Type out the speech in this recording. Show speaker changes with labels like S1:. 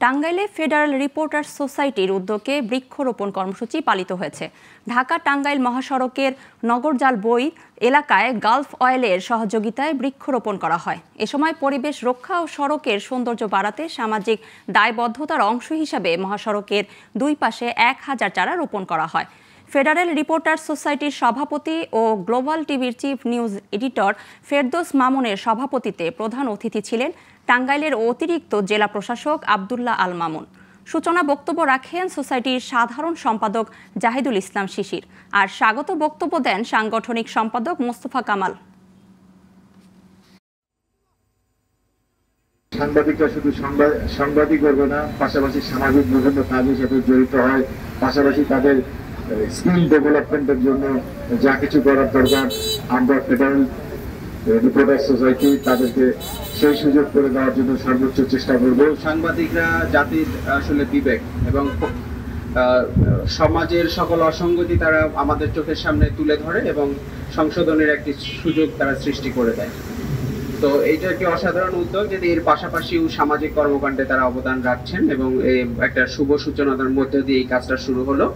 S1: টাঙ্গাইলে federal reporters সোসাইটির উদ্যোগে বৃক্ষরোপণ কর্মসূচি পালিত হয়েছে। ঢাকা টাঙ্গাইল মহাসড়কের নগরজাল বই এলাকায় গালফ অয়েলের সহযোগিতায় বৃক্ষরোপণ করা হয়। এ সময় পরিবেশ রক্ষা ও সড়কের সৌন্দর্য বাড়াতে সামাজিক দায়বদ্ধতার অংশ হিসাবে মহাসড়কের দুই পাশে 1000 চারা রোপণ করা হয়। ফেডারেল রিপোর্টার্স সোসাইটির সভাপতি ও গ্লোবাল টিভির চিফ নিউজ এডিটর ফেরদৌস মামুনের সভাপতিত্বে প্রধান অতিথি ছিলেন টাঙ্গাইলের অতিরিক্ত জেলা প্রশাসক আব্দুল্লাহ আল মামুন। সূচনা বক্তব্য রাখেন সোসাইটির সাধারণ সম্পাদক জাহিদুল ইসলাম শিশির, আর স্বাগত বক্তব্য দেন সাংগঠনিক সম্পাদক মোস্তফা কামাল।
S2: সাংবাদিকরা শুধু সাংবাদিক করবে না, পাশাপাশি সামাজিক বিভিন্ন কাজের সাথে জড়িত হয়, পাশাপাশি তাদের স্কিল ডেভেলপমেন্টের জন্য যা কিছু করার দরকার আমরা ফেডারেল রিপোর্টার্স সোসাইটি তাদেরকে সেই সুযোগ করে দেওয়ার জন্য সর্বোচ্চ চেষ্টা করব।
S3: সাংবাদিকরা জাতির আসলে বিবেক এবং সমাজের সকল অসঙ্গতি তারা আমাদের চোখের সামনে তুলে ধরে এবং সংশোধনের একটি সুযোগ তারা সৃষ্টি করে দেয়। তো এইটা একটি অসাধারণ উদ্যোগ, যদি এর পাশাপাশিও সামাজিক কর্মকাণ্ডে তারা অবদান রাখছেন এবং একটা শুভ সূচনার মধ্যে দিয়ে এই কাজটা শুরু হলো।